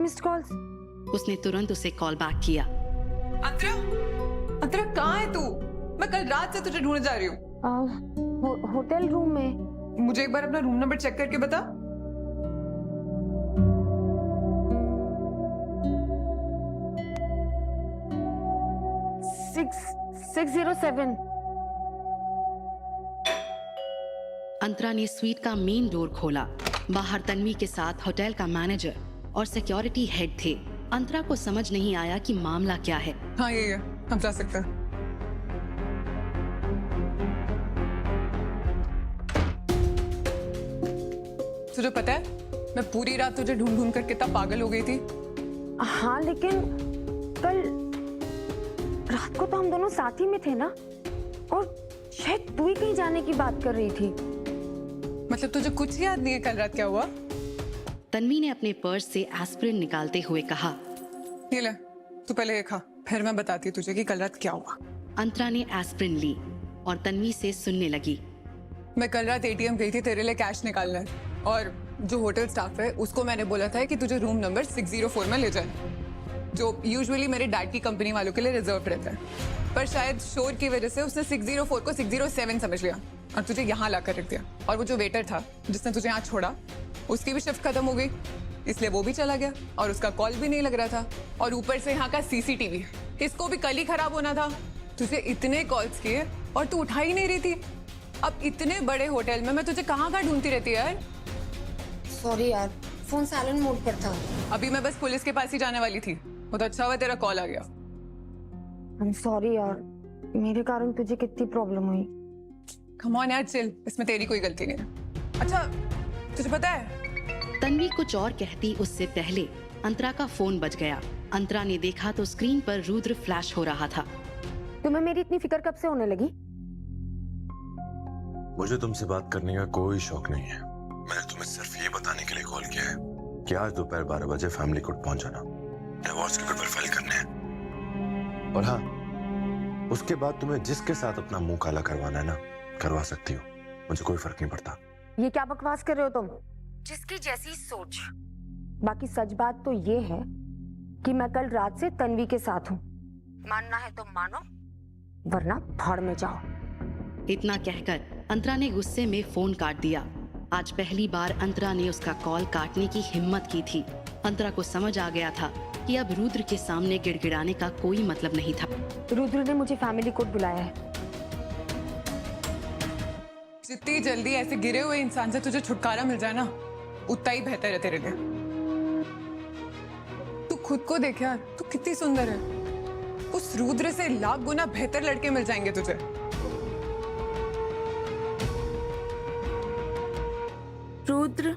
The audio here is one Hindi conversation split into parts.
Missed calls. उसने तुरंत उसे कॉल बैक किया। अंतरा, अंतरा कहाँ है तू? मैं कल रात से तुझे ढूंढ जा रही हूँ। होटल रूम में। मुझे एक बार अपना रूम नंबर चेक करके बता। सिक्स 607। अंतरा ने स्वीट का मेन डोर खोला। बाहर तन्वी के साथ होटल का मैनेजर और सिक्योरिटी हेड थे। अंतरा को समझ नहीं आया कि मामला क्या है। हाँ यही है, हम जा सकते हैं। तुझे पता है मैं पूरी रात तुझे ढूंढ ढूंढ कर कितना पागल हो गई थी। हाँ लेकिन कल रात को तो हम दोनों साथ ही में थे ना, और शायद तू ही कहीं जाने की बात कर रही थी। मतलब तुझे कुछ याद नहीं है कल रात क्या हुआ? तन्वी ने अपने पर्स से एस्पिरिन निकालते हुए कहा। ये ले, तू पहले ये खा, फिर मैं बताती हूँ तुझे कि कल रात क्या हुआ। अंतरा ने एस्पिरिन ली और तन्वी से सुनने लगी। मैं कल रात एटीएम गई थी तेरे लिए कैश निकालने, और जो होटल स्टाफ है उसको मैंने बोला था कि तुझे रूम नंबर 604 में ले जाए, जो यूजुअली मेरे डैड की कंपनी वालों के लिए रिजर्व रहता है। पर शायद शोर की वजह से उसने 604 को 607 समझ लिया और तुझे यहाँ लाकर रख दिया। और वो जो वेटर था जिसने तुझे यहाँ छोड़ा, उसकी भी शिफ्ट खत्म हो गई, इसलिए वो भी चला गया और उसका कॉल भी नहीं लग रहा था। और ऊपर से यहाँ का सीसीटीवी, इसको भी कल ही खराब होना था। तुझे इतने कॉल्स किए और तू उठा ही नहीं रही थी। अब इतने बड़े होटल में मैं तुझे कहाँ कहाँ ढूंढती रहती है यार। सॉरी यार, फोन साइलेंट मोड पर था। अभी मैं बस पुलिस के पास ही जाने वाली थी, बहुत अच्छा हुआ तेरा कॉल आ गया। I'm sorry यार, मेरे कारण तुझे कितनी प्रॉब्लम हुई। कम ऑन यार, चिल, इसमें तेरी कोई गलती नहीं है। अच्छा तुझे पता है, तन्वी कुछ और कहती उससे पहले अंतरा का फोन बज गया। अंतरा ने देखा तो स्क्रीन पर रुद्र फ्लैश हो रहा था। तुम्हें मेरी इतनी फिक्र कब से होने लगी? मुझे तुमसे बात करने का कोई शौक नहीं है। मैंने तुम्हें सिर्फ ये बताने के लिए कॉल किया है कि आज दोपहर 12 बजे फैमिली कोर्ट पहुंच जाना, डिवोर्स के पेपर फाइल करने हैं। और हाँ, उसके बाद तुम्हें जिसके साथ अपना मुंह काला करवाना है ना, करवा सकती हो, मुझे कोई फर्क नहीं पड़ता। ये क्या बकवास कर रहे हो तुम? जिसकी जैसी सोच। बाकी सच बात तो ये है कि मैं कल रात से तन्वी के साथ हूँ। मानना है तो मानो, वरना भाड़ में जाओ। इतना कहकर अंतरा ने गुस्से में फोन काट दिया। आज पहली बार अंतरा ने उसका कॉल काटने की हिम्मत की थी। अंतरा को समझ आ गया था कि अब रुद्र के सामने गिड़गिड़ाने का कोई मतलब नहीं था। रुद्र ने मुझे फैमिली कोर्ट बुलाया है। जितनी जल्दी ऐसे गिरे हुए इंसान से तुझे छुटकारा मिल जाए ना, उतना ही बेहतर है तेरे लिए। तू खुद को देख यार, तू कितनी सुंदर है। उस रुद्र से लाख गुना बेहतर लड़के मिल जाएंगे तुझे। रुद्र,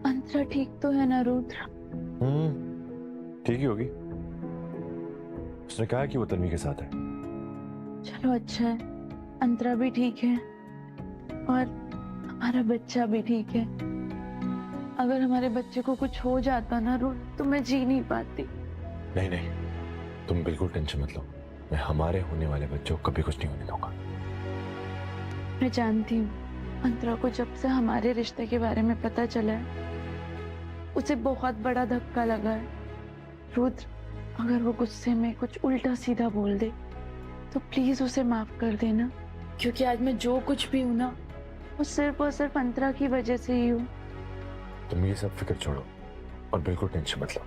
अंतरा ठीक तो है ना रुद्र? ठीक ही होगी। उसने कहा कि वो तन्वी के साथ है। चलो अच्छा है, अंतरा भी ठीक है और हमारा बच्चा भी ठीक है। अगर हमारे बच्चे को कुछ हो जाता ना रुद्र, तो मैं जी नहीं पाती। नहीं नहीं, तुम बिल्कुल टेंशन मत लो। मैं हमारे होने वाले बच्चों को कभी कुछ नहीं होने दूंगा। मैं जानती हूँ अंतरा को जब से हमारे रिश्ते के बारे में पता चला है, उसे बहुत बड़ा धक्का लगा है। रुद्र, अगर वो गुस्से में कुछ उल्टा सीधा बोल दे तो प्लीज उसे माफ कर देना, क्योंकि आज मैं जो कुछ भी हूं ना, वो सिर्फ और सिर्फ अंतरा की वजह से ही हूँ। तुम ये सब फिक्र छोड़ो और बिल्कुल टेंशन मत लो।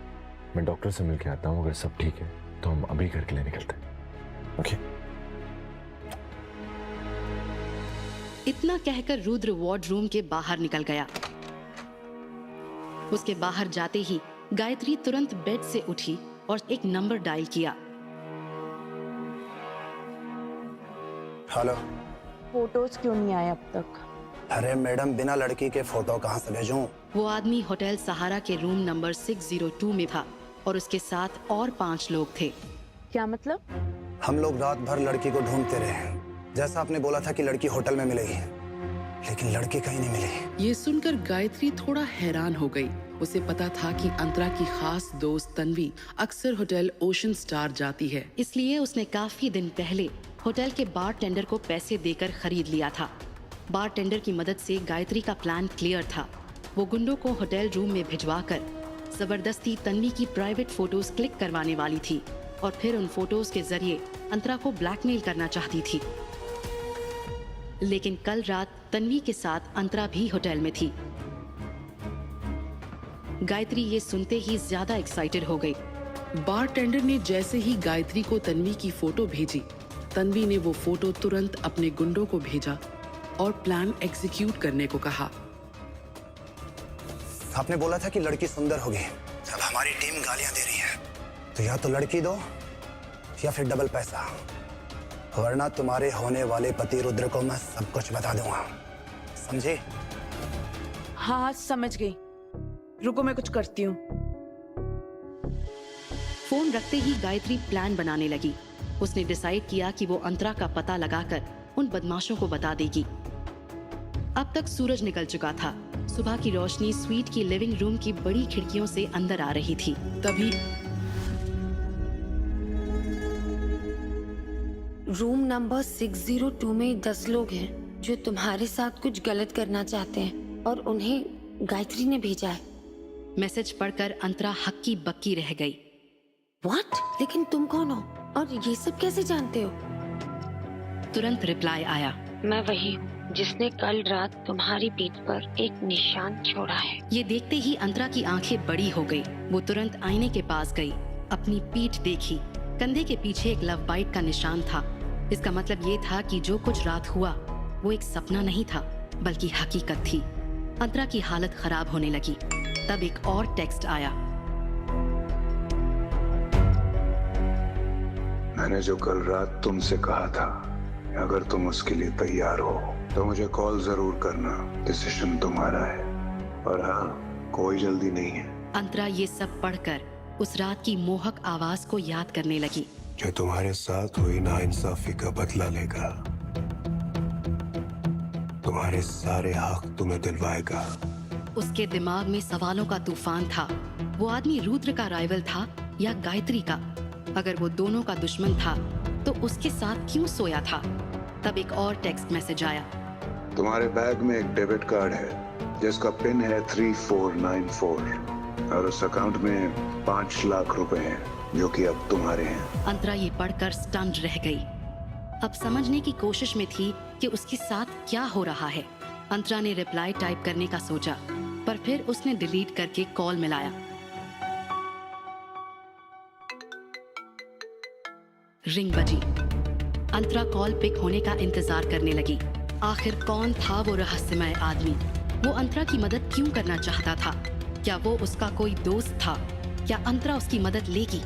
मैं डॉक्टर से मिलके आता हूँ, अगर सब ठीक है तो हम अभी घर के लिए निकलते हैं। ओके? इतना कहकर रुद्र वार्डरूम के बाहर निकल गया। उसके बाहर जाते ही गायत्री तुरंत बेड से उठी और एक नंबर डायल किया। हेलो। फोटोज क्यों नहीं आए अब तक? अरे मैडम, बिना लड़की के फोटो कहाँ से भेजूं? वो आदमी होटल सहारा के रूम नंबर 602 में था और उसके साथ और 5 लोग थे। क्या मतलब? हम लोग रात भर लड़की को ढूंढते रहे हैं, जैसा आपने बोला था कि लड़की होटल में मिलेगी, लेकिन लड़की कहीं नहीं मिली। ये सुनकर गायत्री थोड़ा हैरान हो गई। उसे पता था कि अंतरा की खास दोस्त तन्वी अक्सर होटल ओशन स्टार जाती है, इसलिए उसने काफी दिन पहले होटल के बारटेंडर को पैसे देकर खरीद लिया था। बारटेंडर की मदद से गायत्री का प्लान क्लियर था। वो गुंडों को होटल रूम में भिजवाकर जबरदस्ती तन्वी की प्राइवेट फोटोज क्लिक करवाने वाली थी और फिर उन फोटोज के जरिए अंतरा को ब्लैकमेल करना चाहती थी। लेकिन कल रात तन्वी के साथ अंतरा भी होटल में थी। गायत्री ये सुनते ही ज्यादा एक्साइटेड हो गई। बारटेंडर ने जैसे ही गायत्री को तन्वी की फोटो भेजी, तन्वी ने वो फोटो तुरंत अपने गुंडों को भेजा और प्लान एग्जीक्यूट करने को कहा। आपने बोला था कि लड़की सुंदर होगी। जब हमारी टीम गालियां दे रही है तो या तो लड़की दो या फिर डबल पैसा, वरना तुम्हारे होने वाले पति रुद्र को मैं सब कुछ बता दूंगा, समझे? हाँ समझ गई, रुको मैं कुछ करती हूँ। फोन रखते ही गायत्री प्लान बनाने लगी। उसने डिसाइड किया कि वो अंतरा का पता लगाकर उन बदमाशों को बता देगी। अब तक सूरज निकल चुका था। सुबह की रोशनी स्वीट की लिविंग रूम की बड़ी खिड़कियों से अंदर आ रही थी। तभी रूम नंबर 602 में 10 लोग हैं जो तुम्हारे साथ कुछ गलत करना चाहते हैं और उन्हें गायत्री ने भेजा है। मैसेज पढ़कर अंतरा हक्की बक्की रह गई। व्हाट? लेकिन तुम कौन हो और ये सब कैसे जानते हो? तुरंत रिप्लाई आया, मैं वही हूँ जिसने कल रात तुम्हारी पीठ पर एक निशान छोड़ा है। ये देखते ही अंतरा की आंखें बड़ी हो गई। वो तुरंत आईने के पास गई, अपनी पीठ देखी। कंधे के पीछे एक लव बाइट का निशान था। इसका मतलब ये था कि जो कुछ रात हुआ वो एक सपना नहीं था बल्कि हकीकत थी। अंतरा की हालत खराब होने लगी। तब एक और टेक्स्ट आया, मैंने जो कल रात तुमसे कहा था, अगर तुम उसके लिए तैयार हो तो मुझे कॉल जरूर करना। डिसीजन तुम्हारा है और हाँ, कोई जल्दी नहीं है। अंतरा ये सब पढ़कर उस रात की मोहक आवाज को याद करने लगी। जो तुम्हारे साथ हुई नाइंसाफी का बदला लेगा, तुम्हारे सारे हक तुम्हें दिलवाएगा। उसके दिमाग में सवालों का तूफान था। वो आदमी रुद्र का राइवल था या गायत्री का? अगर वो दोनों का दुश्मन था तो उसके साथ क्यों सोया था? तब एक और टेक्स्ट मैसेज आया, तुम्हारे बैग में एक डेबिट कार्ड है जिसका पिन है 3494 और उस अकाउंट में 5 लाख रुपए हैं जो कि अब तुम्हारे हैं। अंतरा ये पढ़कर स्टन्ड रह गई। अब समझने की कोशिश में थी कि उसके साथ क्या हो रहा है। अंतरा ने रिप्लाई टाइप करने का सोचा, पर फिर उसने डिलीट करके कॉल मिलाया। रिंग बजी। अंतरा कॉल पिक होने का इंतजार करने लगी। आखिर कौन था वो रहस्यमय आदमी? वो अंतरा की मदद क्यों करना चाहता था? क्या वो उसका कोई दोस्त था? क्या अंतरा उसकी मदद लेगी?